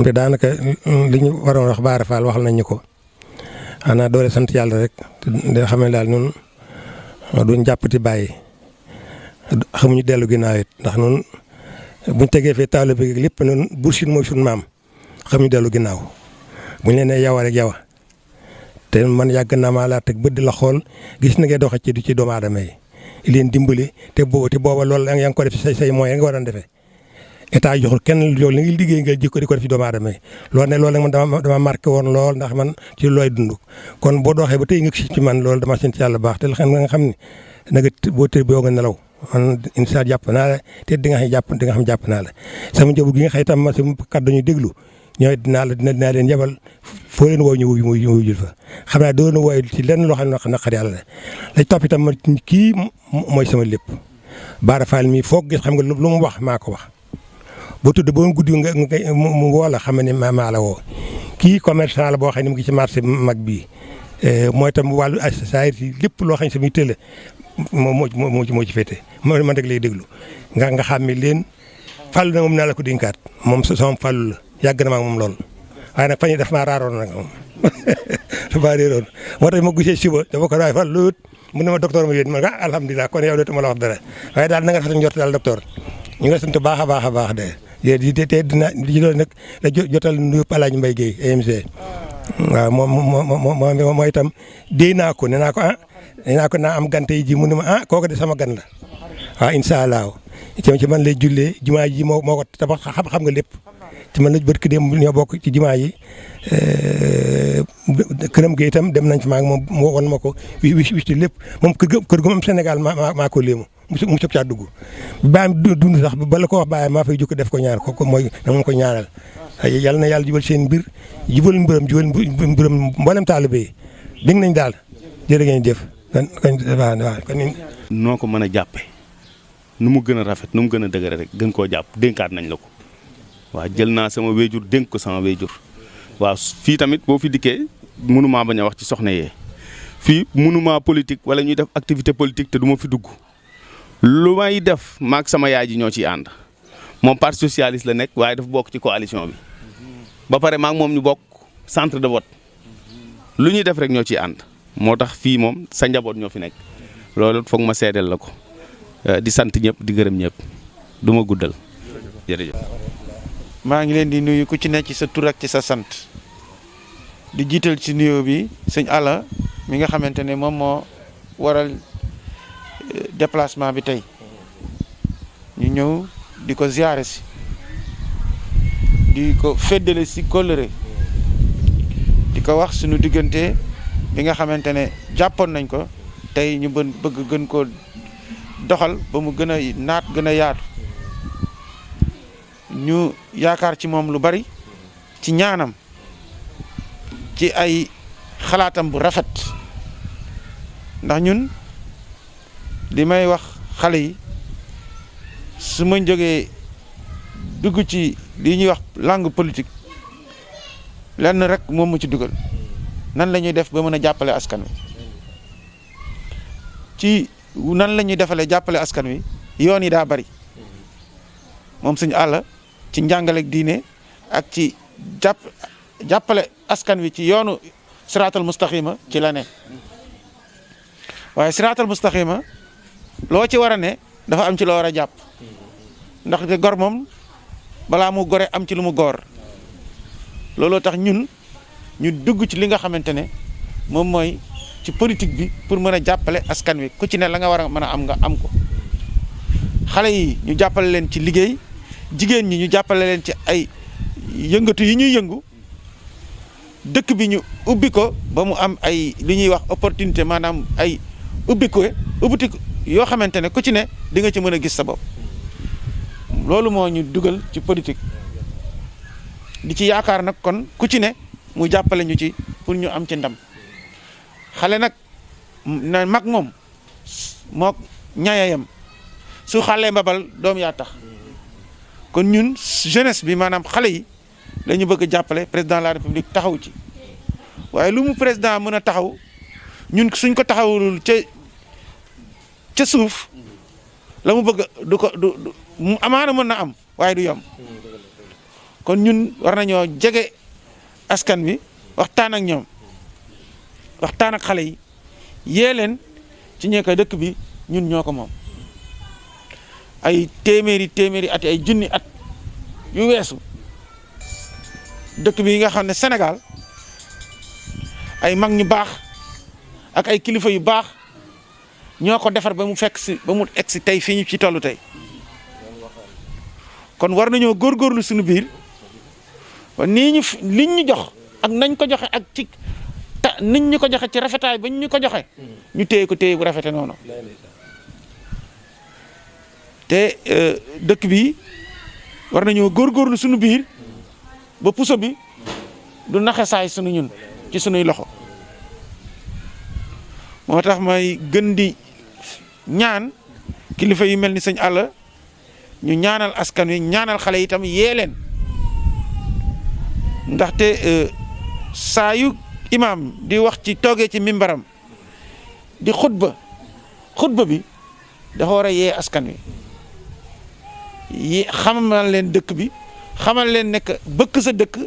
te daanaka li ñu waroon wax Bara Fall waxal nañ ñu ko xanaa doole sant yàlla rek te xam ne daal ñun duñ jàppati bàyyi xamuñu dellu ginnaaw it ndax ñun buñ tegee fee taalibe bi lépp ñun Bour Sine mooy suñu maam xamuñu dellu ginnaaw buñ leen nee yawa rek yawa te man yàgg naa maa laa teg bët di la xool gis na ngay doxee ci doomu aadama yi leen dimbali te booba loolu yaa ngi ko def say moyens nga waroon defee. état joxul kenn loolu li ngi liggéey nga jikko di ko def ci doomu aadama yi loolu nag man dama marqué woon lool ndax man ci looy dund kon boo doxee ba tey nga ci man loolu dama sant yàlla baax te nga xam ne nag boo tëdd boo nga nelaw man incha allah jàpp naa la te di nga xam jàpp naa la sama njaboot gi nga xëy tam ma sama kàddu ñu déglu ñooy dinaa leen yebal foo leen woo ñu wuyu fa xam naa doon na wooy ci lenn loo xam ne naqar yàlla la lañ topp itam ma kii mooy sama lépp Bara Fall mi foog gis xam nga lu mu wax maa ko wax boo tudd boo guddi nga mu woo la xam ne maa la woo kii commerçant la boo xam ne mu ngi ci marché mag bii mooy itam wàllu saa yi lépp loo xam ne samay tële moo ci féete man rek lay déglu nga xam ne leen fàllu na moom naa la ko dénkaat moom sama fàllu la yàgg na maa moom lool waaye nag fañ daf maa raaroon nag moom dafa réeroon moo tax ma gisee suba dafa ko waaye fàllu mu ne ma docteur ma yéen ma nga alhamdulilah kon yow dootuma la wax dara waaye daal na nga rafet njort daal docteur ñu ngi la sant baax a baax de te dina li ci doon nag la jotal nuyu Alaaji Mbaye Guèye AMC waaw moom itam déy naa ko nee naa ko naa am gante yi ji mu ne ma kooku de sama gan la waaw incha allah ci man lay jullee jumaa ji moo ko tabax xam nga lépp ci man la barki dem ñoo bokk ci jumaa yi këram gi itam dem nañ fa maag moom moo won ma ko wis lépp moom kër gu am Sénégal maa ko léemu mu soog caa dugg baam dund sax bala ko wax bàyyi maa fay jukk def ko ñaar kooku mooy na ma ko ñaanal yàlla na yàlla jubal seen mbir jubal mbiram mboolem taalibe yi dégg nañ daal jërë ngeen jëf kon noo ko mën a jàppe nu mu gën a rafet nu mu gën a dëgëre rek gën koo jàpp dénkaat nañ la ko waaw jël naa sama wéjur dénk ko sama wéjur waaw fii tamit boo fi dikkee mënumaa bañ a wax ci soxna yee fii mënumaa politique wala ñuy def activité politique te du ma fi dugg lu may def maag sama yaay ji ñoo ciy ànd moom parti socialiste la nekk waaye dafa bokk ci coalition bi ba pare maag moom ñu bokk centre de vote lu ñuy def rek ñoo ciy ànd moo tax fii moom sa njaboot ñoo fi nekk loolu foog ma seedeel la ko di sant ñëpp di gërëm ñëpp du ma guddal jërëjëf. maa ngi leen di nuyu ku ci nekk ci sa tur ak ci sa sant di jiital ci nuyoo bi sëñ Alla mi nga xamante ne moom moo waral déplacement bi tey ñu ñëw di ko ziare si di ko féddale si kóllëre di ko wax suñu diggante bi nga xamante ne jàppoon nañ ko tey ñu bëgg gën koo doxal ba mu gën a naat gën a yaatu ñu yaakaar ci moom lu bari ci ñaanam ci ay xalaatam bu rafet ndax ñun li may wax xale yi su ma jógee dugg ci li ñuy wax langue politique lenn rek moom mu ci dugal nan la ñuy def ba mën a jàppale askan wi ci nan la ñuy defalee jàppale askan wi yoon yi daa bari moom suñu àll ci njàngaleeg diine ak ci jàppale askan wi ci yoonu siraatal mustaqima ci la ne waaye siraatal mustaqima loo ci war a ne dafa am ci loo war a jàpp ndax te gor moom balaa mu gore am ci lu mu góor looloo tax ñun ñu dugg ci li nga xamante ne moom mooy ci politique bi pour mën a jàppale askan wi ku ci ne la nga war a mën a am nga am ko xale yi ñu jàppale leen ci liggéey jigéen ñi ñu jàppale leen ci ay yëngatu yi ñuy yëngu dëkk bi ñu ubbi ko ba mu am ay li ñuy wax opportunité maanaam ay ubbiti yoo xamante ne ku ci ne di nga ci mën a gis sa bopp loolu moo ñu dugal ci politique di ci yaakaar nag kon ku ci ne mu jàppale ñu ci pour ñu am ci ndam xale nag na mag moom moo ñaayayam su xalee mbabal doom yaa tax kon ñun jeunesse bi maanaam xale yi dañu bëgg a jàppale président de la république taxaw ci waaye lu mu président mën a taxaw ñun suñ ko taxawul ca suuf la mu bëgg du ko du amaana mën na am waaye du yomb kon ñun war nañoo jege askan wi waxtaan ak ñoom waxtaan ak xale yi yee leen ci ñeeka dëkk bi ñun ñoo ko moom ay téeméeri at ay junni at yu weesu dëkk bi nga xam ne Sénégal ay mag ñu baax ak ay kilifa yu baax ñoo ko defar ba mu fekk si ba mu egg si tey fii ñu ci tollu tey kon war nañoo góorgóorlu suñu biir nii ñu liñ ñu jox ak nañ ko joxe ak ci niñ ñu ko joxe ci rafetaay bañ ñu ko joxe ñu téye ko téye bu rafete noonu te dëkk bi war nañoo góorgóorlu suñu biir ba puso bi du naxe saay sunu ñun ci sunuy loxo moo tax may gën di ñaan kilifa yu mel ni sëñ Alla ñu ñaanal askan wi ñaanal xale yi itam yee leen ndaxte saa yu imaam di wax ci toogee ci mimbaram di xutba bi dafa war a yee askan wi xamal leen dëkk bi xamal leen nekk bëgg sa dëkk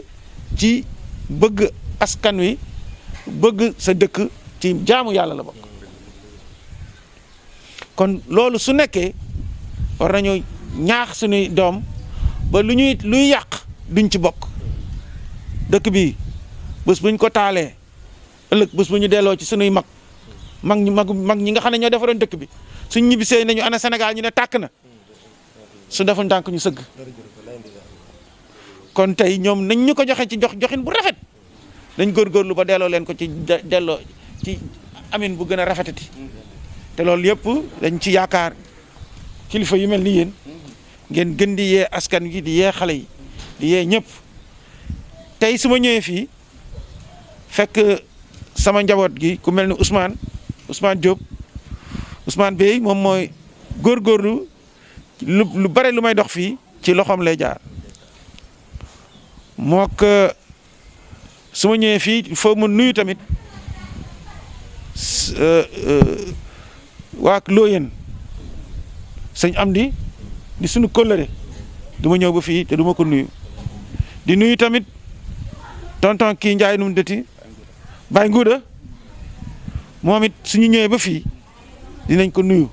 ci bëgg askan wi bëgg sa dëkk ci jaamu yàlla la bokk kon loolu su nekkee war nañu ñaax suñuy doom ba luy yàq duñ ci bokk dëkk bi bés buñ ko taalee ëllëg bés bu ñu delloo ci suñuy mag ñi nga xam ne ñoo defaroon dëkk bi suñ ñibbisee nañu ana Sénégal ñu ne tàkk na su deful ndànk ñu sëgg kon tey ñoom nañ ñu ko joxe ci joxin bu rafet dañ góorgóorlu ba delloo leen ko ci delloo ci amin bu gën a rafetati te loolu yëpp dañ ci yaakaar kilifa yu mel ni yéen ngeen gën di yee askan gi di yee xale yi di yee ñëpp tey su ma ñëwee fii fekk sama njaboot gi ku mel ni Ousmane Diop Ousmane Bey moom mooy góorgóorlu lu bare lu may dox fii ci loxoom lay jaar mook su ma ñëwee fii foo mu nuyu tamit waa Looyeen sëñ Amdi di suñu kóllëre du ma ñëw ba fii te du ma ko nuyu di nuyu tamit tonton kii Njaay nu mu dëti Baye Nguuda moom it suñu ñëwee ba fii dinañ ko nuyu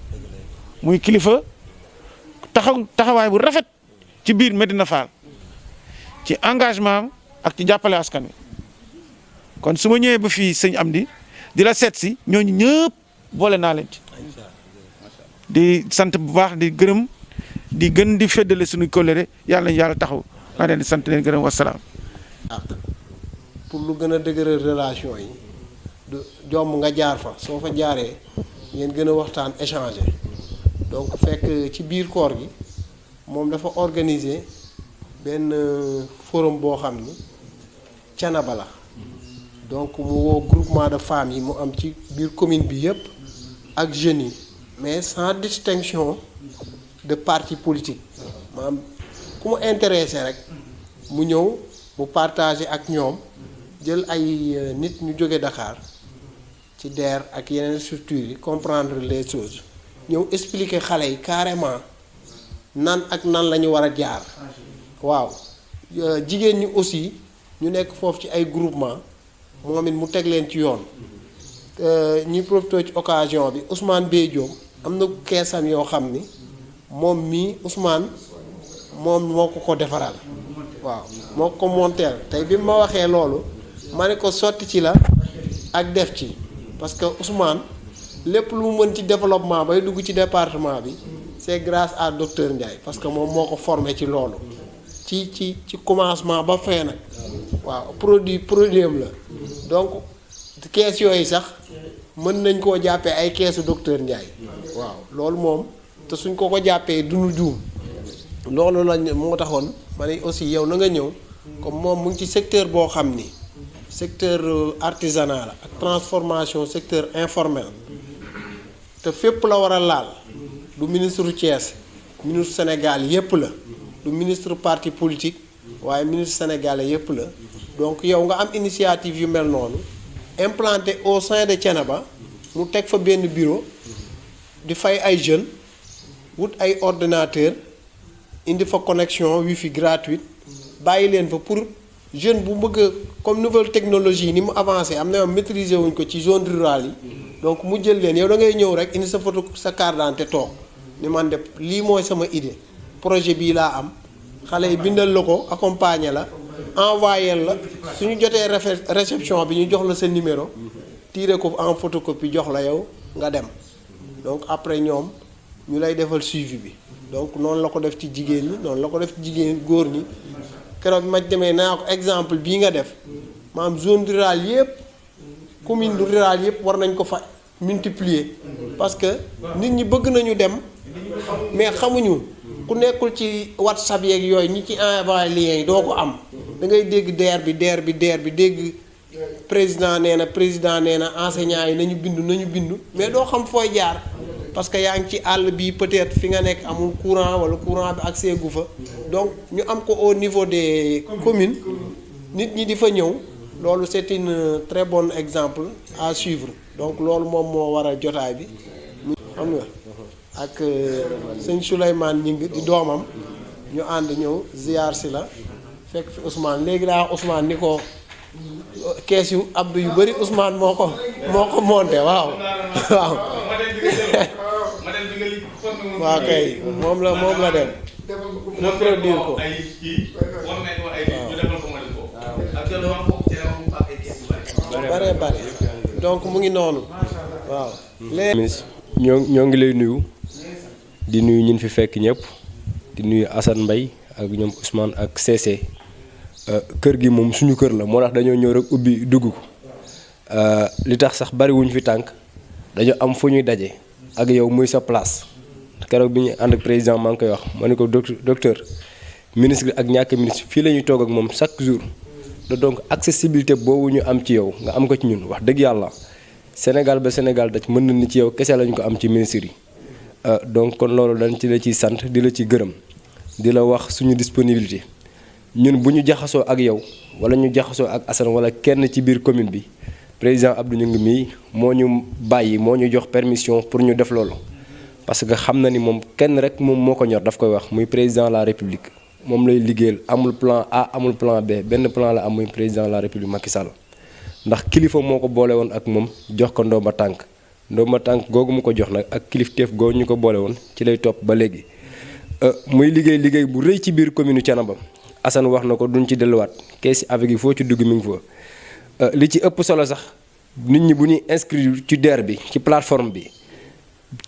muy kilifa taxawaay bu rafet ci biir Medina Fall ci engagement ak ci jàppale askan wi kon su ma ñëwee ba fii sëñ Amdi di la seet si ñooñu ñëpp boole naa leen ci di sant bu baax di gërëm di gën di feddale suñu kóllëre yàlla nañu yàlla taxaw maa leen di sant leen gërëm wasalaam. pour lu gën a dëgëral relation yi du jomb nga jaar fa soo fa jaaree ngeen gën a waxtaan échanger donc fekk ci biir koor gi moom dafa organiser benn forum boo xam ni Thiénaba la donc mu woo groupement de femmes yi mu am ci biir commune bi yëpp ak jeunes yi mais sans distinction de parti politique maanaam ku mu intéressé rek mu ñëw mu partager ak ñoom jël ay nit ñu jóge Dakar ci DER ak yeneen structures yi comprendre les choses ñëw expliquer xale yi carrément nan ak nan la ñu war a jaar waaw jigéen ñi aussi ñu nekk foofu ci ay groupement moom it mu teg leen ci yoon ñuy profité ci occasion bi Ousmane Bey Diop am na keesam yoo xam ni moom mii Ousmane moom moo ko defaral waaw moo ko monteel tey bi ma waxee loolu ma ne ko sotti ci la ak def ci parce que Ousmane lépp lu mu mën ci développement bay dugg ci département bi c'est grâce à docteur Ndiaye parce que moom moo ko formé ci loolu ci commencement ba fin nag waaw produit am la donc kees yooyu sax mën nañ koo jàppee ay keesu docteur Ndiaye waaw loolu moom te suñ ko jàppee duñu juum loolu lañ moo taxoon ma ne aussi yow na nga ñëw comme moom mu ngi ci secteur boo xam ni secteur artisanal la ak transformation secteur informel te fépp la war a laal du ministre Thiès ministre Sénégal yépp la du ministre parti politique waaye ministre sénégalais yépp la donc yow nga am initiative yu mel noonu implanté au sein de Thiénaba mu teg fa benn bureau di fay ay jeunes wut ay ordinateur indi fa connexion wifi gratuite bàyyi leen fa pour jeune bu bëgg comme nouvelle technologie ni mu avancé am na yoon maîtriser wuñ ko ci zone rurale yi donc mu jël leen yow da ngay ñëw rek indi sa photo sa carte d'identité toog ni man de lii mooy sama idée projet bii laa am xale yi bindal la ko accompagner la envoyer la suñu jotee réception bi ñu jox la sa numéro tirer ko en photocopie jox la yow nga dem donc après ñoom ñu lay defal suivi bi donc noonu la ko def ci jigéen ñi noonu la ko def ci jigéen góor ñi keroog ma demee naa ko exemple bii nga def maanaam zone rurale yëpp commune rurale yëpp war nañ ko fa multiplier parce que nit ñi bëgg nañu dem mais xamuñu ku nekkul ci WhatsApp yeeg yooyu ñi ci envoyé lien yi doo ko am da ngay dégg DER bi dégg président nee na enseignants yi nañu bindu mais doo xam fooy jaar parce que yaa ngi ci àll bi peut-être fi nga nekk amul courant wala courant bi accès gu fa donc ñu am ko au niveau des communes nit ñi di fa ñëw loolu c'est une très bon exemple à suivre donc loolu moom moo war a jotaay bi xam nga ak sëñ Souleymane ñi ngi di doomam ñu ànd ñëw ziar si la fekk fi Ousmane léegi daa Ousmane ni ko kees yu Abdou yu bëri Ousmane moo ko monté waaw waaw kay moom la dem reproduire ko bare donc mu ngi noonu waaw léegi ñoo ngi lay nuyu di nuyu ñin fi fekk ñëpp di nuyu Assane Mbaye ak ñoom Ousmane ak CC kër gi moom suñu kër la moo tax dañoo ñëw rek ubbi dugg ko li tax sax bari wuñ fi tànk dañoo am fu ñuy daje ak yow muy sa place keroog bi ñu ànd ak président maa ngi koy wax ma ne ko docteur ministre ak ñàkk ministre fii la ñuy toog ak moom chaque jour donc accessibilité boobu ñu am ci yow nga am ko ci ñun wax dëgg yàlla Sénégal ba Sénégal daj mën na ni ci yow kese lañu ko am ci ministre yi donc kon loolu dañ ci la ciy sant di la ci gërëm di la wax suñu disponibilité ñun bu ñu jaxasoo ak yow wala ñu jaxasoo ak Assane wala kenn ci biir commune bi président Abdou ñu ngi mii moo ñu bàyyi moo ñu jox permission pour ñu def loolu parce que xam na ni moom kenn rek moom moo ko ñor daf koy wax muy président de la république moom lay liggéeyal amul plan A amul plan B benn plan la am muy président de la république Macky Sall ndax kilifa moo ko boole woon ak moom jox ko ndomba tànk googu mu ko jox nag ak kilifteef googu ñu ko boole woon ci lay topp ba léegi muy liggéey bu rëy ci biir commune Thiénaba Assane wax na ko duñ ci delluwaat kees avec yi foo ci dugg mi ngi fa li ci ëpp solo sax nit ñi bu ñuy inscrire ci DER bi ci plateforme bi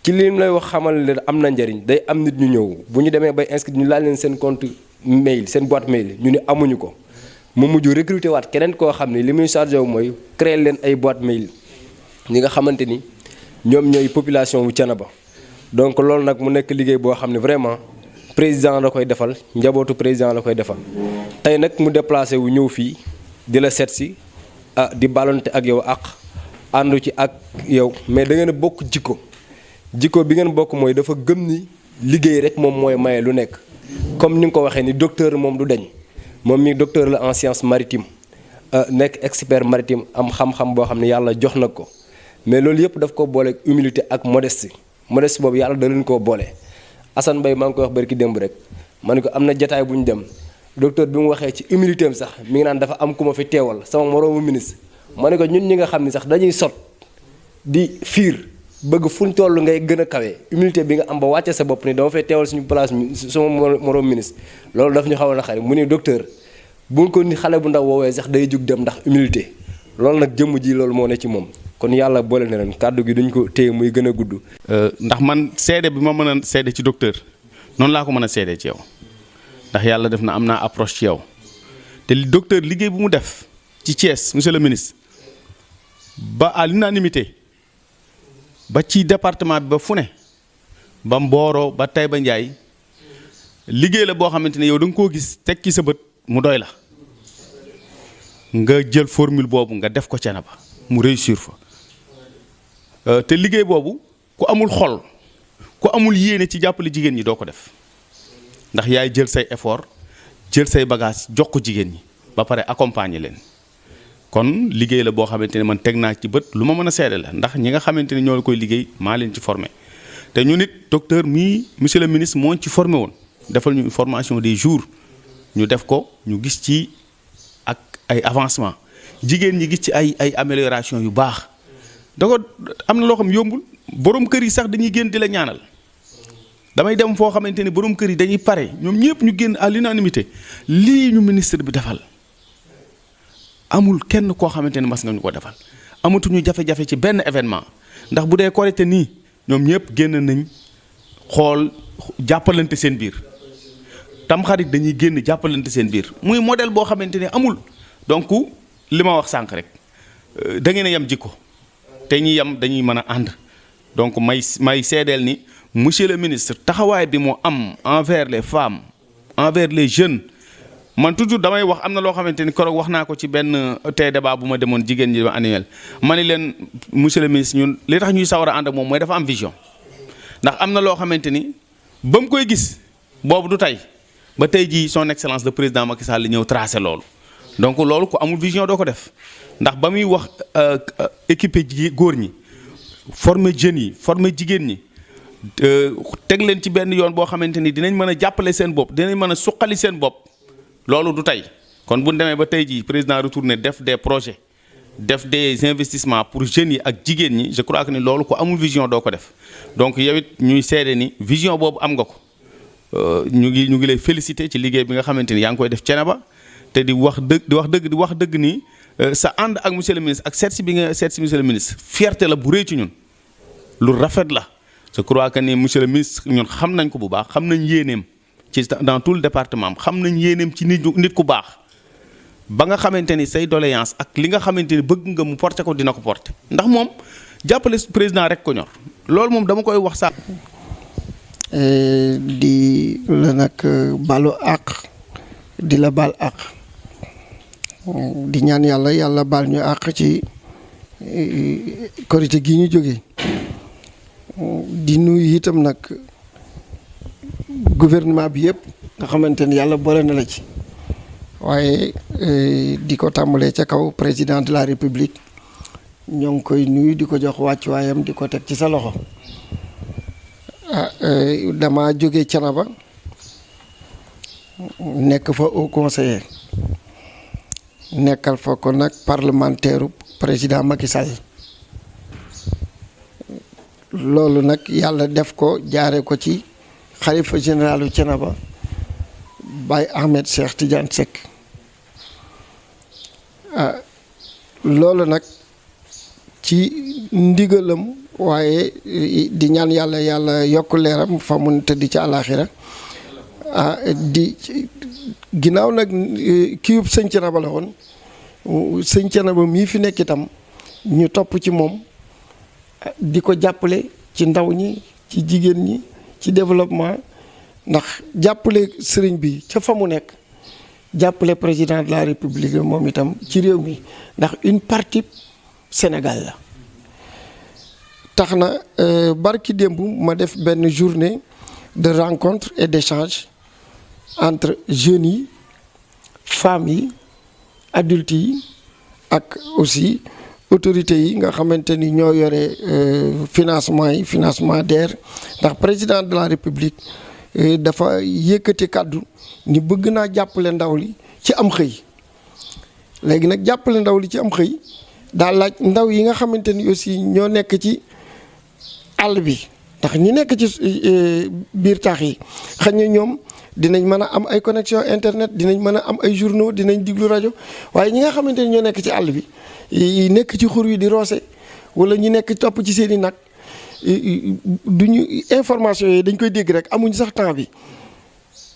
ci li lay wax xamal leen am na njariñ day am nit ñu ñëw bu ñu demee bay inscrire ñu laaj leen seen compte mail seen boîte mail ñu ne amuñu ko mu mujj recruter waat keneen koo xam ne li muy chargé wu mooy créer leen ay boîte mail ñi nga xamante ni ñoom ñooy population wu Thiénaba donc loolu nag mu nekk liggéey boo xam ne vraiment président la koy defal njabootu président la koy defal tey nag mu déplacé wu ñëw fii di la seet si di balonte ak yow àndu ci ak yow mais da ngeen a bokk jikko bi ngeen bokk mooy dafa gëm ni liggéey rek moom mooy maye lu nekk comme ni nga ko waxee ni docteur moom du deñ moom mi docteur la en science maritime nekk expert maritime am xam-xam boo xam ne yàlla jox na ko mais loolu yëpp daf ko boole humilité ak modestie boobu yàlla da leen koo boole. Assane Mbaye maa ngi koy wax barki démb rek ma ne ko am na jataay bu ñu dem docteur bi mu waxee ci humilité am sax mi ngi naan dafa am ku ma fi teewal sama moroomu ministre ma ne ko ñun ñi nga xam ne sax dañuy sot di fiir bëgg fu ñu toll ngay gën a kawe humilité bi nga am ba wàcce sa bopp ni dama fay teewal suñu place sama moroom ministre loolu daf ñu xaw a naqari mu ne docteur bu ko ni xale bu ndaw woowee sax day jug dem ndax humilité loolu nag jëmm ji loolu moo ne ci moom kon yàlla boole na leen kàddu gi duñ ko téye muy gën a gudd. ndax man seede bi ma mën a seede ci docteur noonu laa ko mën a seede ci yow ndax yàlla def na am naa approche ci yow te docteur liggéey bu mu def ci Thiès monsieur le ministre ba à l'unanimité ba ci département bi ba fu ne ba Mboro ba Taïba Ndiaye liggéey la boo xamante ne yow da nga koo gis teg ci sa bët mu doy la nga jël formule boobu nga def ko Thiénaba mu réussir fa te liggéey boobu ku amul xol ku amul yéene ci jàppale jigéen ñi doo ko def ndax yaay jël say effort jël say bagage jox ko jigéen ñi ba pare accompagner leen kon liggéey la boo xamante ne man teg naa ci bët lu ma mën a seede la ndax ñi nga xamante ne ñoo la koy liggéey maa leen ci formé te ñu nit docteur mii monsieur le ministre moo ci formé woon defal ñu formation des jours ñu def ko ñu gis ci ak ay avancement jigéen ñi gis ci ay amélioration yu baax da ko am na loo xam yombul borom kër yi sax dañuy génn di la ñaanal damay dem foo xamante ni borom kër yi dañuy pare ñoom ñëpp ñu génn à l'unanimité lii ñu ministre bi defal amul kenn koo xamante ni mas nga ñu ko defal amatuñu jafe-jafe ci benn événement ndax bu dee Korité nii ñoom ñëpp génn nañ xool jàppalante seen biir Tamxarit dañuy génn jàppalante seen biir muy modèle boo xamante ni amul donc li ma wax sànq rek da ngeen a yem jikko te ñi yem dañuy mën a ànd donc may seedeel ni monsieur le ministre taxawaay bi moo am envers les femmes envers les jeunes man toujours damay wax am na loo xamante ni keroog wax naa ko ci benn tey débat bu ma demoon jigéen ñi annuel ma ni leen monsieur le ministre ñun li tax ñuy sawar a ànd ak moom mooy dafa am vision ndax am na loo xamante ni ba mu koy gis boobu du tey ba tey jii son excellence le président Macky Sall ñëw tracé loolu donc loolu ko amul vision doo ko def ndax ba muy wax équipé góor ñi former jeunes yi former jigéen ñi teg leen ci benn yoon boo xamante ni dinañ mën a jàppale seen bopp dinañ mën a suqali seen bopp loolu du tey kon bu ñu demee ba tey jii président retourné def des projets def des investissements pour jeunes yi ak jigéen ñi je crois que ni loolu ko amul vision doo ko def donc yow it ñuy seede ni vision boobu am nga ko ñu ngi lay féliciter ci liggéey bi nga xamante ni yaa ngi koy def Thiénaba te di wax dëgg ni sa ànd ak monsieur le ministre ak seet si bi nga seet si monsieur le ministre fierté la bu rëy ci ñun lu rafet la je crois que ni monsieur le ministre ñun xam nañ ko bu baax xam nañ yéeneem ci dans tout le département xam nañ yéeneem ci nit ku baax ba nga xamante ni say doléance ak li nga xamante ni bëgg nga mu porter ko dina ko porter ndax moom jàppale président rek ko ñor loolu moom dama koy wax sax. di la nag balu àq di la baal àq di ñaan yàlla baal ñu àq ci Korité gi ñu jógee di nuyu itam nag gouvernement bi yëpp nga xamante ni yàlla boole na la ci waaye di ko tàmbalee ca kaw président de la république ñoo ngi koy nuyu di ko jox wàccuwaayam di ko teg ci sa loxo dama jóge Thiénaba nekk fa au conseiller nekkal fa ko nag parlementaire président Macky Sall loolu nag yàlla def ko jaare ko ci xalifa généralu Thiénaba Baye Ahmed Cheikh Tidiane Seck loolu nag ci ndigalam waaye di ñaan yàlla yokk leeram fa mun tëdd ci àllaaxira di ginnaaw nag kiiwub sëñ Thiénaba la woon sëñ Thiénaba mii fi nekk itam ñu topp ci moom di ko jàppale ci ndaw ñi ci jigéen ñi ci développement ndax jàppale sëriñ bi ca fa mu nekk jàppale président de la république moom itam ci réew mi ndax une partie Sénégal la tax na barki démb ma def benn journée de rencontre et d'échange entre jeunes yi femmes yi adultes yi ak aussi autorités yi nga xamante ni ñoo yore financement DER ndax président de la république dafa yëkkati kàddu ni bëgg naa jàppale ndaw li ci am xëy léegi nag jàppale ndaw li ci am xëy daal laaj ndaw yi nga xamante ni aussi ñoo nekk ci àll bi ndax ñi nekk ci biir taax yi xëy na ñoom dinañ mën a am ay connexion internet dinañ mën a am ay journaux dinañ diglu rajo waaye ñi nga xamante ni ñoo nekk ci àll bi nekk ci xur wi di roose wala ñi nekk topp ci seen i nag duñu information yi dañ koy dégg rek amuñ sax temps bi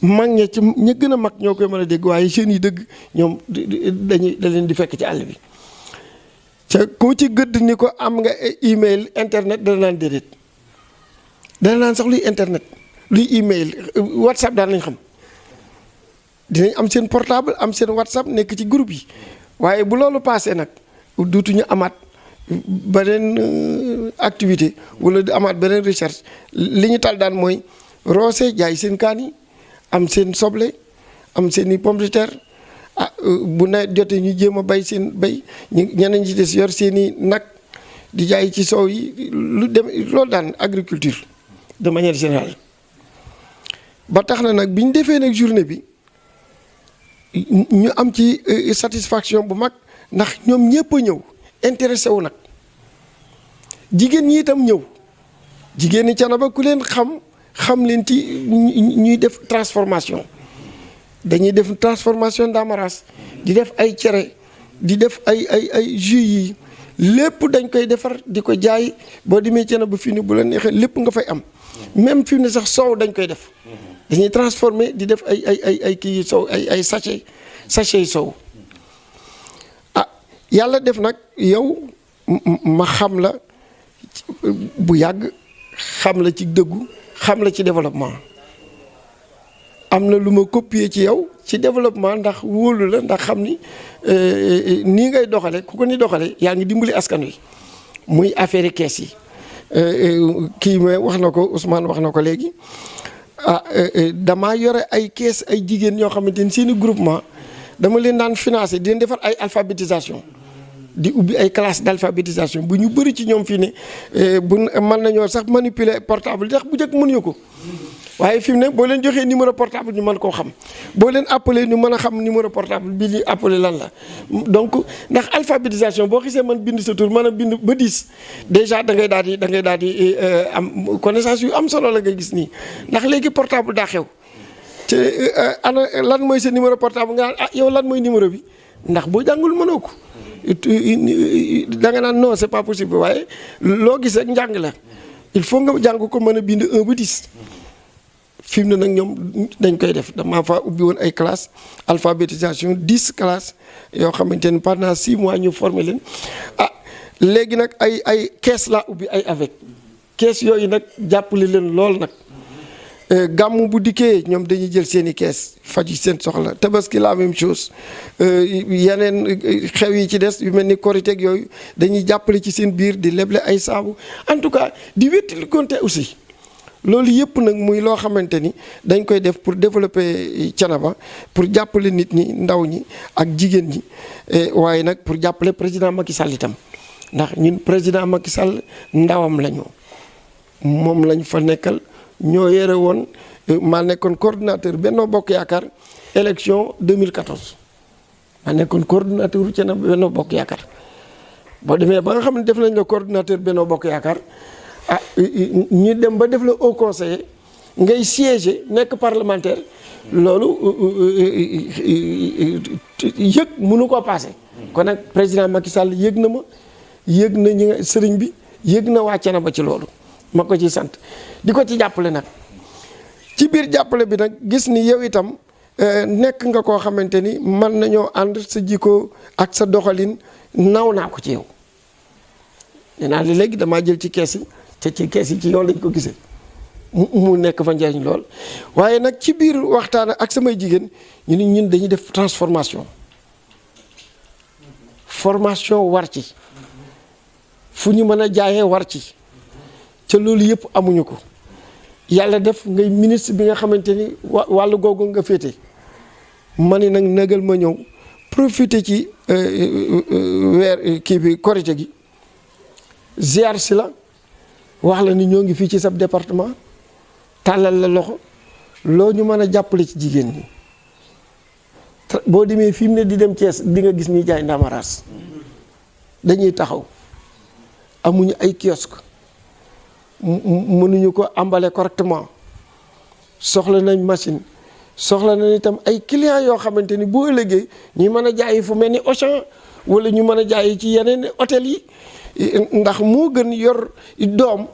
mag ña ci ña gën a mag ñoo koy mën a dégg waaye jeunes yi dëgg ñoom da leen di fekk ci àll bi ca koo ci gëdd ni ko am nga email internet dana naan déedéet dana naan sax luy internet luy email whatsapp daal lañ xam dinañ am seen portable am seen whatsapp nekk ci groupe yi waaye bu loolu passé nag duutuñu amaat beneen activité wala di amaat beneen recherche li ñu tal daan mooy roose jaay seen kaan yi am seen soble am seen i pomme de terre bu nawet jotee ñu jéem a bay seen bay ñeneen ñi des yor seen i nag di jaay ci soow yi lu dem loolu daan agriculture de manière générale. ba tax na nag bi ñu defee nag journée bi ñu am ci satisfaction bu mag ndax ñoom ñëpp a ñëw intéressé wu nag jigéen ñi itam ñëw jigéen ñi Thiénaba ku leen xam leen ci ñuy def transformation dañuy def transformation Ndamaras di def ay cere di def ay jus yi lépp dañ koy defar di ko jaay boo demee Thiénaba fii ni bu la neexee lépp nga fay am même fi mu ne sax soow dañ koy def dañuy transformer di def ay kii soow ay sachet yi soow yàlla def nag yow ma xam la bu yàgg xam la ci dëggu xam la ci développement am na lu ma copier ci yow ci développement ndax wóolu la ndax xam ni nii ngay doxale ku ko ni doxale yaa ngi dimbali askan wi muy affaire kees yi kii ma wax na ko Ousmane wax na ko léegi damaa yore ay kees ay jigéen ñoo xamante ni seeni groupement dama leen daan financé di leen defar ay alphabétisation di ubbi ay classe d'alphabétisation bu ñu bëri ci ñoom fii ne bu mën nañoo sax manipuler portable ndax bu njëkk mënuñu ko waaye fi mu ne boo leen joxee numéro portable ñu mën koo xam boo leen appelé ñu mën a xam numéro portable bi ñu appelé lan la donc ndax alphabétisation boo xisee man bind sa tur mën a bind ba 10 déjà da ngay daal di am connaissance yu am solo la ngay gis nii ndax léegi portable daa xew te ana lan mooy sa numéro portable nga yow lan mooy numéro bi ndax boo jàngul mënoo ko da nga naan non c'est pas possible waaye loo gis rek njàng la il faut nga jàng ko mën a bind 1 ba 10 fi mu ne nag ñoom dañ koy def dama fa ubbi woon ay classe alphabétisation 10 classes yoo xamante ne pendant 6 mois ñu former leen léegi nag ay kees laa ubbi ay avec kees yooyu nag jàppale leen lool nag gàmmu bu dikkee ñoom dañuy jël seen i kees faj seen soxla tabaski la même chose yeneen xew yi ci des yu mel ni korite ak yooyu dañuy jàppale ci seen biir di leble ay saabu en tout cas di wéttali compter aussi loolu yëpp nag muy loo xamante ni dañ koy def pour développer Thiénaba pour jàppale nit ñi ndaw ñi ak jigéen ñi waaye nag pour jàppale président Macky Sall itam ndax ñun président Macky Sall ndawam lañu moom lañ fa nekkal. ñoo yore woon maa nekkoon coordinateur Benno Bokk Yaakaar élection 2014 maa nekkoon coordinateur u Thiénaba Benno Bokk Yaakaar boo demee ba nga xam ne def nañ la coordinateur Benno Bokk Yaakaar ñu dem ba def la haut conseiller ngay siéger nekk parlementaire loolu yëg mënu ko passé kon nag président Macky Sall yëg na ma yëg na ñi nga sëriñ bi yëg na waa Thiénaba ci loolu ma ko ci sant di ko ci jàppale nag ci biir jàppale bi nag gis ni yow itam nekk nga koo xamante ni mën nañoo ànd sa jikko ak sa doxalin naw naa ko ci yow nee naa léegi damaa jël ci kees yi te ci kees yi ci yow lañ ko gisee mu nekk fa njariñ lool waaye nag ci biir waxtaan ak samay jigéen ñu ni ñun dañuy def transformation formation war ci fu ñu mën a jaayee war ci ca loolu yëpp amuñu ko yàlla def ngay ministre bi nga xamante ni wàllu googu nga féete ma ni nag nagal ma ñëw profiter ci weer kii bi korite gi ziar si la wax la ni ñoo ngi fii ci sab département tàllal la loxo loo ñu mën a jàppale ci jigéen ñi boo demee fi mu ne di dem Thiès di nga gis ñi jaay Ndamaras dañuy taxaw amuñu ay kiosque mënuñu ko emballer correctement soxla nañ machine soxla nañ itam ay clients yoo xamante ni boo ëllëgee ñu mën a jaayi fu mel ni Auchan wala ñu mën a jaayi ci yeneen hôtel yi ndax moo gën yor doom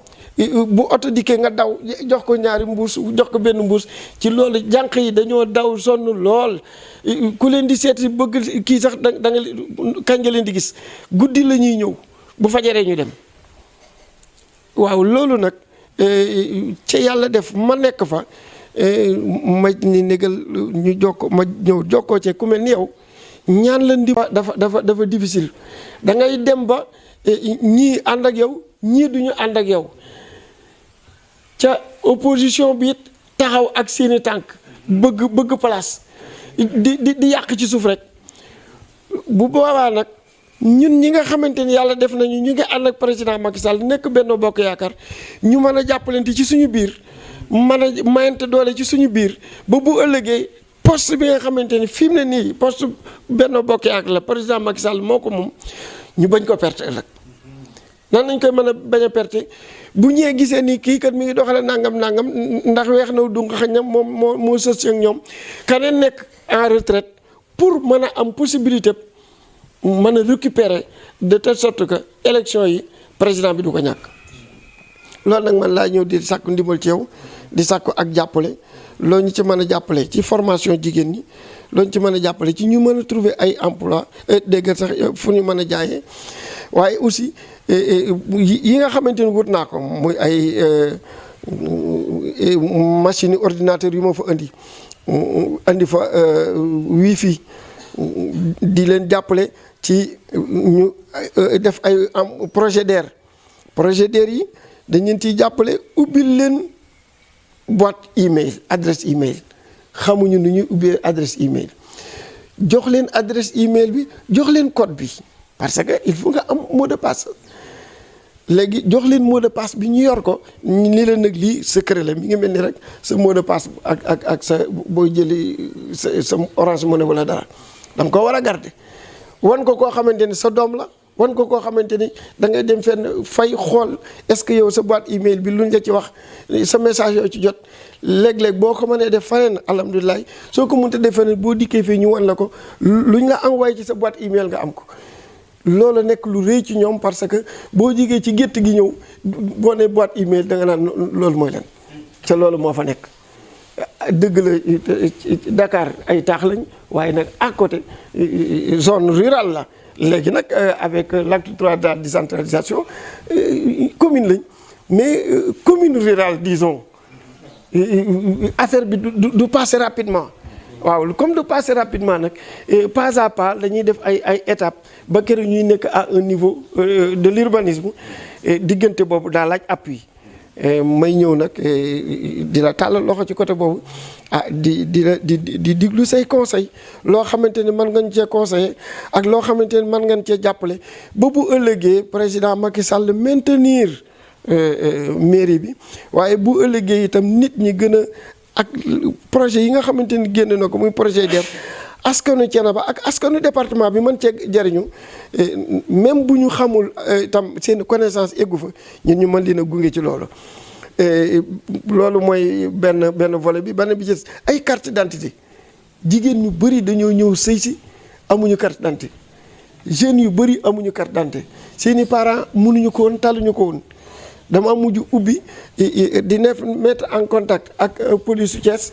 bu oto dikkee nga daw jox ko ñaari mbuus jox ko benn mbuus ci loolu jànq yi dañoo daw sonn lool ku leen di seeti bëgg kii sax da nga kañ nga leen di gis guddi la ñuy ñëw bu fajaree ñu dem waaw loolu nag ca yàlla def ma nekk fa ma ni négal ñu jokko ma ñëw jokkoo ci ku mel ni yow ñaan la ndi dafa difficile da ngay dem ba ñii ànd ak yow ñii duñu ànd ak yow ca opposition bi it taxaw ak seeni tànk bëgg place di yàq ci suuf rek bu boobaa nag ñun ñi nga xamante ni yàlla def nañu ñu ngi ànd ak président Macky Sall nekk Benno Bokk Yaakaar ñu mën a jàppalante ci suñu biir mën a mayante doole ci suñu biir ba bu ëllëgee poste bi nga xamante ni fi mu ne nii poste Benno Bokk Yaakaar la président Macky Sall moo ko moom ñu bañ ko perte ëllëg. nan lañ koy mën a bañ a perte bu ñëwee gisee ni kii kat mi ngi doxale nangam ndax weex na du nga xëy na moom moo sës ci ak ñoom keneen nekk en retraite pour mën a am possibilité mën a récupérer de telle sorte que élection yi président bi du ko ñàkk. loolu nag man laa ñëw di sàkku ndimbal ci yow di sàkku ak jàppale loo ñu ci mën a jàppale ci formation jigéen ñi loo ñu ci mën a jàppale ci ñu mën a trouver ay emploi dégg sax fu ñu mën a jaayee waaye aussi yi nga xamante ni wut naa ko muy ay machine ordinateur yu ma fa andi fa wifi di leen jàppale ci ñu def ay projet DER yi dañ leen ciy jàppale ubbil leen boîte email adresse email xamuñu nu ñuy ubbee adresse email jox leen adresse email bi jox leen code bi parce que il faut nga am mot de passe léegi jox leen mot de passe bi ñu yor ko ni leen nag lii secret la mi ngi mel ni rek sa mot de passe ak sa booy jëli sa Orange Money wala dara danga ko war a garder wan ko koo xamante ni sa doom la wan ko koo xamante ni da ngay dem fenn fay xool est-ce que yow sa boîte email bi luñ la ci wax sa message yoo ci jot léeg-léeg boo ko mënee def faneen alhamdulilah soo ko mënta def faneen boo dikkee fii ñu wan la ko luñ la envoyé ci sa boîte email nga am ko. loolu nekk lu rëy ci ñoom parce que boo jigee ci gétt gi ñëw boo ne boîte email da nga naan loolu mooy lan ca loolu moo fa nekk. dëgg la Dakar ay taax lañ waaye nag à côté zone rurale la. léegi nag avec l'acte 3 de la décentralisation commune lañ mais commune rurale disons affaire bi du passer rapidement waaw comme du passer rapidement nag pas à pas dañuy def ay étapes ba keroog ñuy nekk à un niveau de l'urbanisme diggante boobu daa laaj appui may ñëw nag di la tàllal loxo ci côté boobu di diglu say conseil loo xamante ni mën ngañ cee conseiller ak loo xamante ni mën ngañ cee jàppale ba bu ëllëgee président Macky Sall maintenir mairie bi waaye bu ëllëgee itam nit ñi gën a ak projet yi nga xamante ni génn na ko muy projet DER askanu Thiénaba ak askanu département bi mën cee jariñu même bu ñu xamul itam seen connaissance eggu fa ñun ñu mën leen a gunge ci loolu. loolu mooy benn volet bi benn bi ci ay carte d'identité jigéen ñu bëri dañoo ñëw sëy si amuñu carte d'identité jeunes yu bëri amuñu carte d'identité seeni parents mënuñu ko woon taluñu ko woon dama mujj ubbi di mettre en contact ak police su Thiès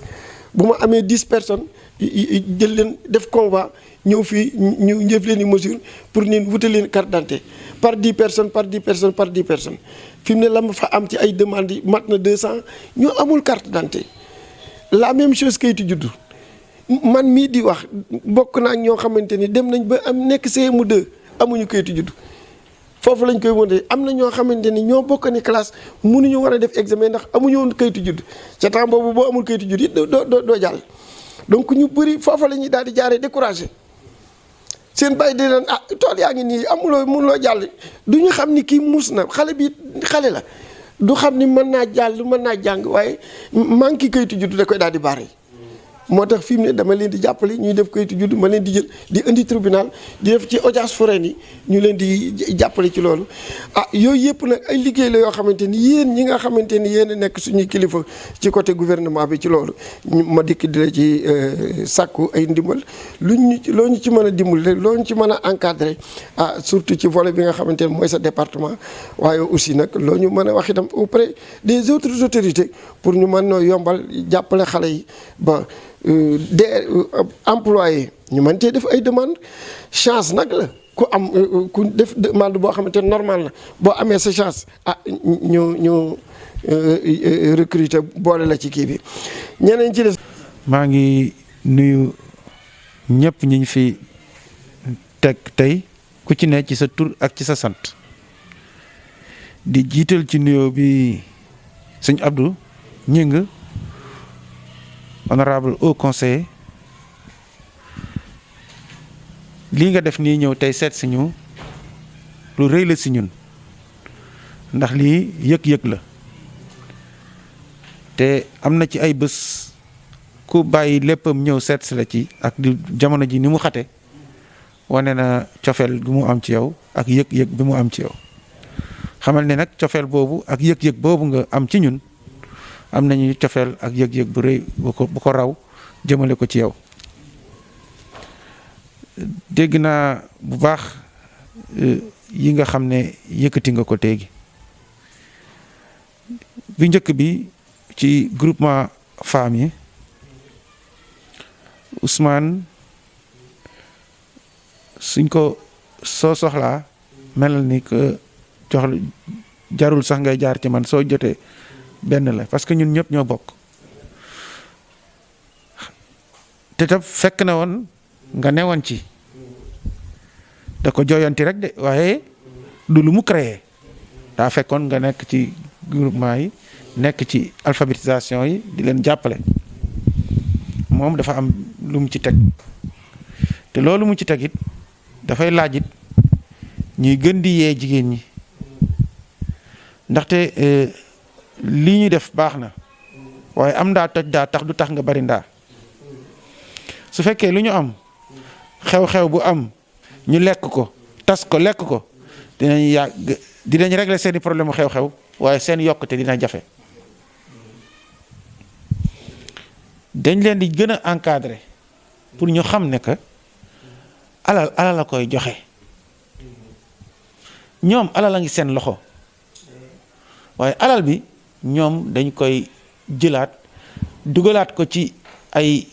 bu ma amee 10 personnes jël leen def convoi ñëw fii ñu jëf leen i mesure pour ñu wutal leen carte d'identité par 10 personnes par 10 personnes par 10 personnes fi mu ne la ma fa am ci ay demandes yi mat na 200 ñoo amul carte d'identité la même chose kayitu juddu man mii di wax bokk naa ak ñoo xamante ni dem nañ ba am nekk CM2 amuñu kayitu juddu foofu lañ koy wonte am na ñoo xamante ni ñoo bokk ni classe mënuñu war a def examen ndax amuñu woon kayitu juddu ca temps boobu boo amul kayitu juddu it doo jàll donc ñu bëri foofa la ñuy daal di jaaree découragé seen bàyyi di leen tool yaa ngi nii amuloo mënuloo jàll du ñu xam ni kii muus na xale bi xale la du xam ni mën naa jàll mën naa jàng waaye manqué kayitu juddu da koy daal di baare moo tax fi mu ne dama leen di jàppale ñuy def kayitu juddu ma leen di jël di indi tribunal di def ci audience foraine yi ñu leen di jàppale ci loolu yooyu yëpp nag ay liggéey la yoo xamante ni yéen ñi nga xamante ni yéen a nekk suñuy kilifa ci côté gouvernement bi ci loolu ma dikk di la ci sàkku ay ndimbal loo ñu ci mën a dimbali loo ñu ci mën a encadré surtout ci volet bi nga xamante ni mooy sa département waaye aussi nag loo ñu mën a wax itam auprès des autres autorités pour ñu mën noo yombal jàppale xale yi ba des employés ñu mën cee def ay demande chance nag la ku def demande boo xamante ne normal la boo amee sa chance ñu recruter boole la ci kii bi ñeneen ci des. maa ngi nuyu ñëpp ñi ñu fi teg tey ku ci ne ci sa tur ak ci sa sant di jiital ci nuyoo bi sëñ Abdou Gningue honorable haut conseiller lii nga def nii ñëw tey seet si ñu lu rëy la si ñun ndax lii yëg-yëg la te am na ci ay bés ku bàyyi léppam ñëw seet si la ci ak di jamono ji ni mu xate wane na cofeel bi mu am ci yow ak yëg-yëg bi mu am ci yow xamal ne nag cofeel boobu ak yëg-yëg boobu nga am ci ñun am nañu cofeel ak yëg-yëg bu rëy bu ko raw jëmale ko ci yow dégg naa bu baax yi nga xam ne yëkkati nga ko téegi bi njëkk bi ci groupement femmes yi Ousmane suñ ko soo soxlaa melal ni que jox jarul sax ngay jaar ci man soo jotee benn la parce que ñun ñëpp ñoo bokk te tam fekk na woon nga newoon ci da ko jooyanti rek de waaye du lu mu créé daa fekkoon nga nekk ci groupement yi nekk ci alphabétisation yi di leen jàppale moom dafa am lu mu ci teg te loolu mu ci teg it dafay laaj it ñuy gën di yee jigéen ñi ndaxte lii ñuy def baax na waaye am ndaa toj daa tax du tax nga bari ndaa su fekkee lu ñu am xew-xew bu am ñu lekk ko tas ko lekk ko dinañ régler seeni problème mu xew-xew waaye seen yokkute dina jafe dañ leen di gën a encadrer pour ñu xam ne que alal la koy joxe ñoom alal a ngi seen loxo waaye alal bi ñoom dañ koy jëlaat dugalaat ko ci ay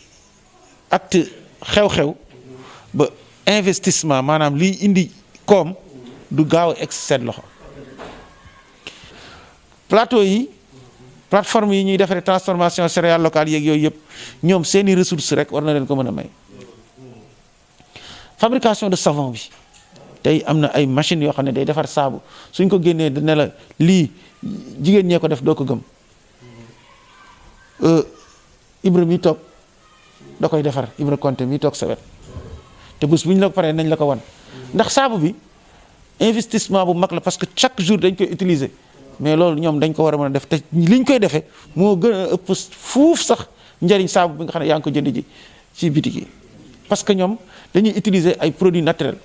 acte xew-xew ba investissement maanaam liy indi koom du gaaw a egg seen loxo plateau yi plateforme yi ñuy defaree transformation céréales locales yeeg yooyu yëpp ñoom seeni ressources rek war na leen ko mën a may fabrication de savon bi tey am na ay machines yoo xam ne day defar saabu suñ ko génnee ne la lii jigéen ñee ko def doo ko gëm Ibra mi toog da koy defar Ibra Konté mi toog sa wet te bés bu ñu la ko paree nañ la ko wan ndax saabu bi investissement bu mag la parce que chaque jour dañ koy utiliser mais loolu ñoom dañ ko war a mën a def te liñ koy defee moo gën a ëpp fuuf sax njëriñ saabu bi nga xam ne yaa ngi ko jënd ji ci bitik yi parce que ñoom dañuy utiliser ay produits naturels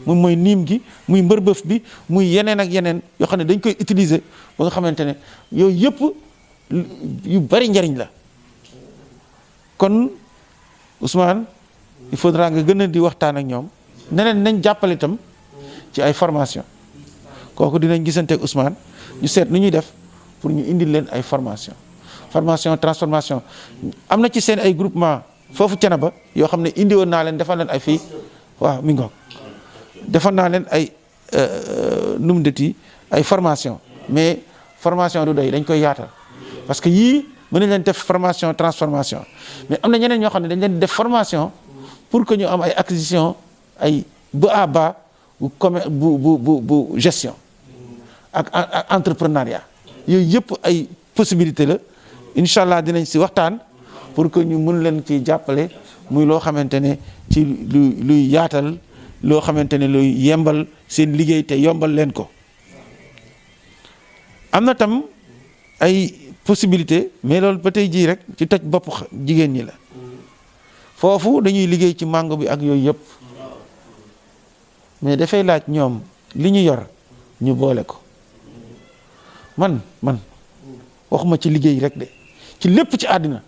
moom mooy niim gi muy mbërbëf bi muy yeneen ak yeneen yoo xam ne dañ koy utiliser ba nga xamante ne yooyu yëpp yu bari njëriñ la kon Ousmane il faudra nga gën a di waxtaan ak ñoom neneen nañ jàppale itam ci ay formation kooku dinañ gisante ak Ousmane ñu seet nu ñuy def pour ñu indil leen ay formation transformation am na ci seen ay groupement foofu Thiénaba yoo xam ne indi woon naa leen defal leen ay fii waaw mi ngoog defal naa leen ay nu mu dëti ay formation mais formation du doy dañ koy yaatal parce que yii mën nañ leen def formation transformation mais am na ñeneen ñoo xam ne dañ leen def formation pour que ñu am ay acquisition ay ba à bas bu gestion ak entrepreneuriat yooyu yëpp ay possibilité la incha allah dinañ si waxtaan pour que ñu mën leen ci jàppale muy loo xamante ne ci luy yaatal loo xamante ne luy yembal seen liggéey te yombal leen ko am na tam ay possibilité mais loolu ba tey jii rek ci toj bopp jigéen ñi la foofu dañuy liggéey ci mango bi ak yooyu yëpp mais dafay laaj ñoom li ñu yor ñu boole ko man waxuma ci liggéey rek de ci lépp ci àddina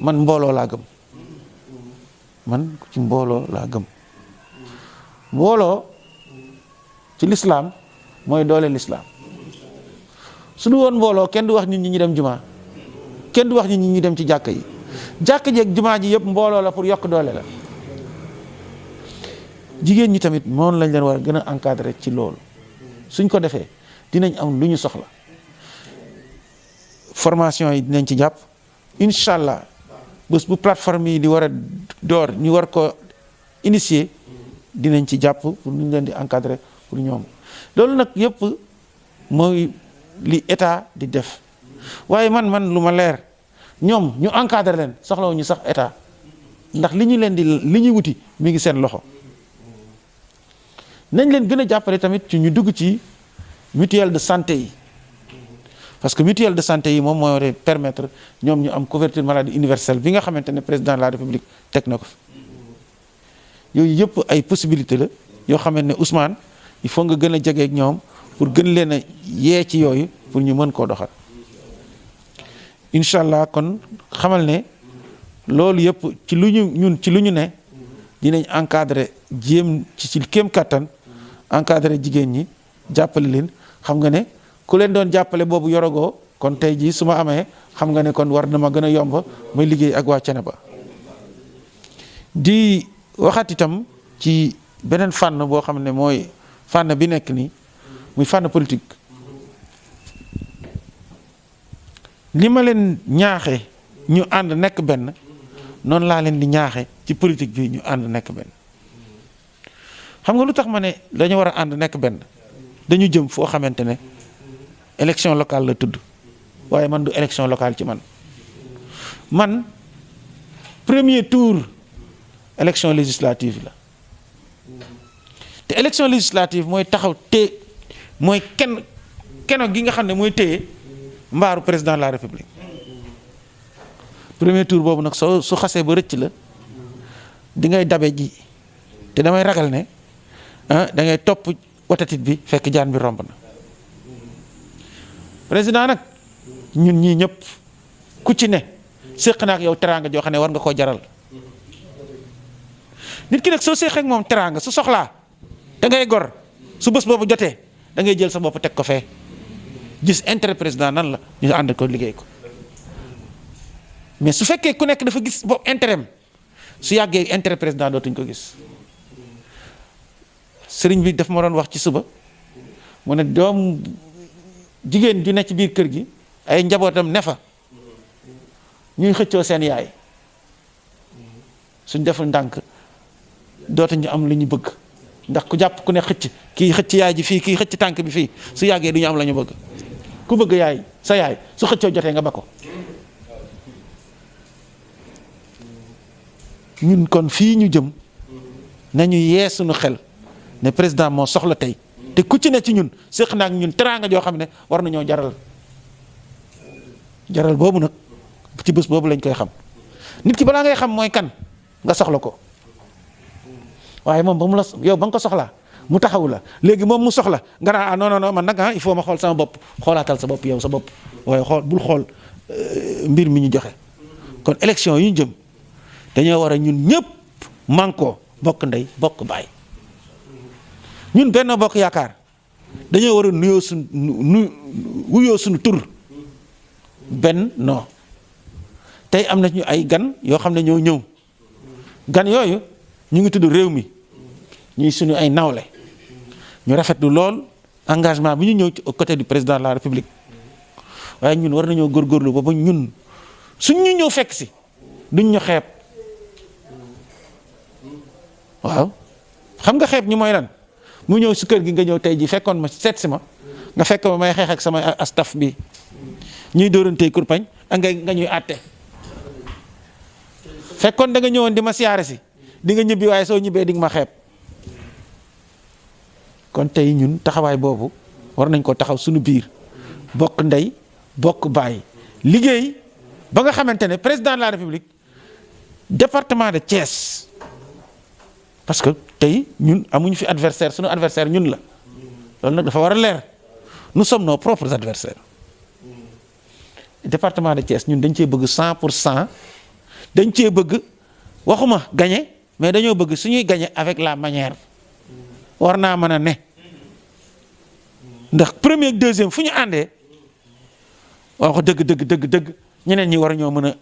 man mbooloo laa gëm mbooloo ci lislaam mooy doole lislaam su du woon mbooloo kenn du wax nit ñi ñu dem jumaa kenn du wax nit ñi ñu dem ci jàkka yi jàkka ji ak jumaa ji yëpp mbooloo la pour yokk doole la jigéen ñi tamit moom lañ leen war a gën a encadrer ci loolu suñ ko defee dinañ am lu ñu soxla formation yi dinañ ci jàpp incha allah bés bu plateforme yi di war a door ñu war ko initier dinañ ci jàpp pour ñu leen di encadrer pour ñoom loolu nag yëpp mooy li état di def waaye man lu ma leer ñoom ñu encadrer leen soxlawuñu sax état ndax li ñu leen di li ñuy wuti mi ngi seen loxo nañ leen gën a jàppale tamit ci ñu dugg ci mutuelle de santé yi parce que mutuelle de santé yi moom moo war a permettre ñoom ñu am couverture maladie universelle bi nga xamante ne président de la république teg na ko fi yooyu yëpp ay possibilité la yoo xamante ne Ousmane il faut nga gën a jege ak ñoom pour gën leen a yee ci yooyu pour ñu mën koo doxal incha allah kon xamal ne loolu yëpp ci lu ñu ñun ci lu ñu ne dinañ encadrer jéem ci kéem kattan encadrer jigéen ñi jàppale leen xam nga ne ku leen doon jàppale boobu yorogoo kon tey jii su ma amee xam nga ne kon war na ma gën a yomb may liggéey ak waa Thiénaba di waxat itam ci beneen fànn boo xam ne mooy fànn bi nekk nii muy fànn politique li ma leen ñaaxe ñu ànd nekk benn noonu laa leen di ñaaxe ci politique bi ñu ànd nekk benn xam nga lu tax ma ne dañu war a ànd nekk benn dañu jëm foo xamante ne élection locale la tudd waaye man du élection locale ci man premier tour élection législative la te élection législative mooy taxaw mooy keno gi nga xam ne mooy téye mbaaru président de la république premier tour boobu nag su xasee ba rëcc la di ngay dabe ji te damay ragal ne da ngay topp watatit bi fekk jaan bi romb na président nag ñun ñii ñëpp ku ci ne séq na ak yow teraanga joo xam ne war nga koo jaral nit ki nag soo séqee ak moom teraanga su soxlaa da ngay gor su bés boobu jotee da ngay jël sa bopp teg ko fee gis intérêt président nan la ñu ànd ko liggéey ko mais su fekkee ku nekk dafa gis bopp intérêt su yàggee intérêt président dootuñ ko gis sëriñ bi daf ma doon wax ci suba mu ne doom jigéen ju ne ci biir kër gi ay njabootam ne fa ñuy xëccoo seen yaay suñ deful ndànk dootuñu am lu ñu bëgg ndax ku jàpp ku ne xëcc kii xëcc yaay ji fii kii xëcc tànk bi fii su yàggee du ñu am la ñu bëgg ku bëgg yaay sa yaay su xëccoo jotee nga ba ko ñun kon fii ñu jëm nañu yee suñu xel ne président moo soxla tey te ku ci ne ci ñun séq na ak ñun teraanga joo xam ne war nañoo jaral boobu nag ci bés boobu lañ koy xam nit ki balaa ngay xam mooy kan nga soxla ko waaye moom ba mu la yow ba nga ko soxlaa mu taxaw la léegi moom mu soxla nga naa non man nag il faut ma xool sama bopp xoolaatal sa bopp yow sa bopp waaye bul xool mbir mi ñu joxe kon élection yu ñu jëm dañoo war a ñun ñëpp mànkoo bokk ndey bokk baay ñun Benno Bokk Yaakaar dañoo war a wuyoo suñu tur Benno tey am na ñu ay gan yoo xam ne ñoo ñëw gan yooyu ñu ngi tudd réew mi ñuy suñu ay nawle ñu rafetlu lool engagement bi ñu ñëw ci côté du président de la république waaye ñun war nañoo góorgóorlu ba ñun suñ ñu ñëw fekk si duñ ñu xeeb waaw xam nga xeeb ñu mooy lan mu ñëw si kër gi nga ñëw tey ji fekkoon ma seet si ma nga fekk ma may xeex ak sama astaf bi ñuy dóorantey kurpañ ak nga ñuy àtte fekkoon da nga ñëwoon di ma siyaare si di nga ñibbi waaye soo ñibbee di nga ma xeeb kon tey ñun taxawaay boobu war nañ ko taxaw suñu biir bokk ndey bokk baay liggéey ba nga xamante ne président de la république département de Thiès parce que tey ñun amuñu fi adversaire suñu adversaire ñun la loolu nag dafa war a leer nous sommes nos propres adversaires département de Thiès ñun dañ cee bëgg 100% dañ cee bëgg waxuma gagner mais dañoo bëgg suñuy gagner avec la manière war naa mën a ne ndax premier ak deuxième fu ñu àndee wax dëgg ñeneen ñi war ñoo mën a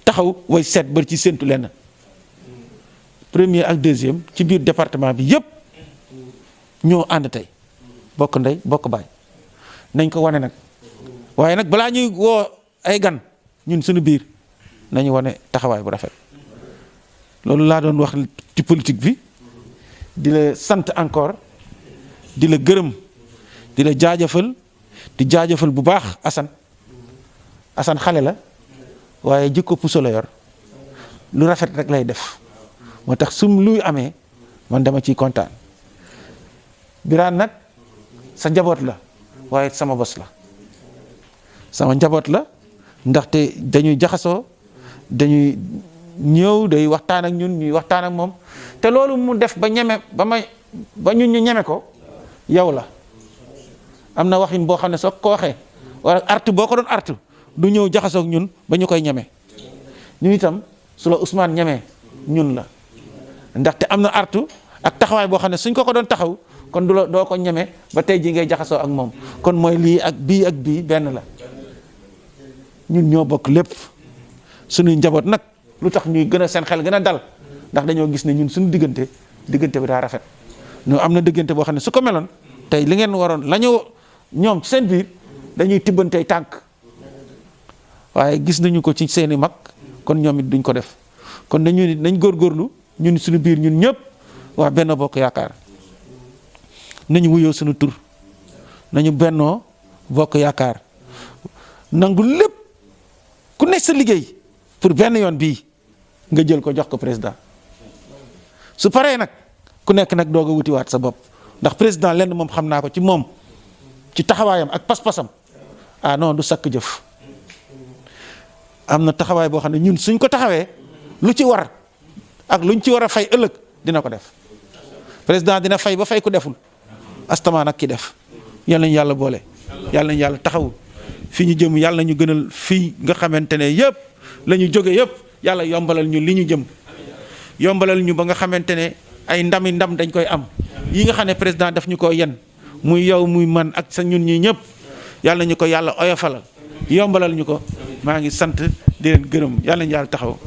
taxaw way seet bari ci séntu lenn premier ak deuxième ci biir département bi yëpp ñoo ànd tey bokk ndey bokk baay nañ ko wane nag waaye nag balaa ñuy woo ay gan ñun suñu biir nañu wane taxawaay bu rafet loolu laa doon wax ci politique bi di la sant encore di la gërëm di la jaajëfal di jaajëfal bu baax Assane xale la waaye jikko puso la yor lu rafet rek lay def moo tax sum luy amee man dama ciy kontaan Birane nag sa njaboot la waaye sama bos la sama njaboot la ndaxte dañuy jaxasoo dañuy ñëw day waxtaan ak ñun ñuy waxtaan ak moom te loolu mu def ba ñeme ba ñun ñu ñeme ko yow la am na waxin boo xam ne soo ko waxee wala artu boo ko doon artu du ñëw jaxasoo ak ñun ba ñu koy ñeme ñun itam su la Ousmane ñemee ñun la ndaxte am na artu ak taxawaay boo xam ne suñ ko doon taxaw kon du la doo ko ñeme ba tey ji ngay jaxasoo ak moom kon mooy lii ak bii benn la ñun ñoo bokk lépp suñuy njaboot nag lu tax ñuy gën a seen xel gën a dal ndax dañoo gis ne ñun suñu diggante bi daa rafet ñu am na diggante boo xam ne su ko meloon tey li ngeen waroon la ñu ñoom ci seen biir dañuy tibbantey tànk waaye gis nañu ko ci seeni mag kon ñoom it duñ ko def kon nañ góorgóorlu ñun suñu biir ñun ñëpp waa Benno Bokk Yaakaar nañu wuyoo suñu tur nañu Benno Bokk Yaakaar nangu lépp ku nekk sa liggéey pour benn yoon bii nga jël ko jox ko président su paree nag ku nekk nag doog a wutiwaat sa bopp ndax président lenn moom xam naa ko ci moom ci taxawaayam ak pas-pasam non du sakk jëf am na taxawaay boo xam ne ñun suñ ko taxawee lu ci war ak luñ ci war a fay ëllëg dina ko def président dina fay ba fay ku deful astamaan ak ki def yal nañu yàlla boole yàlla nañu yàlla taxawu fi ñu jëm yàlla nañu gënal fii nga xamante ne yëpp la ñu jóge yëpp yàlla yombalal ñu li ñu jëm yombalal ñu ba nga xamante ne ay ndam dañ koy am yi nga xam ne président daf ñu ko yen muy yow muy man ak sa ñun ñi ñëpp yàlla nañu ko yàlla oyofalal yombalal ñu ko maa ngi sant di leen gërëm yàlla nañu yàlla taxaw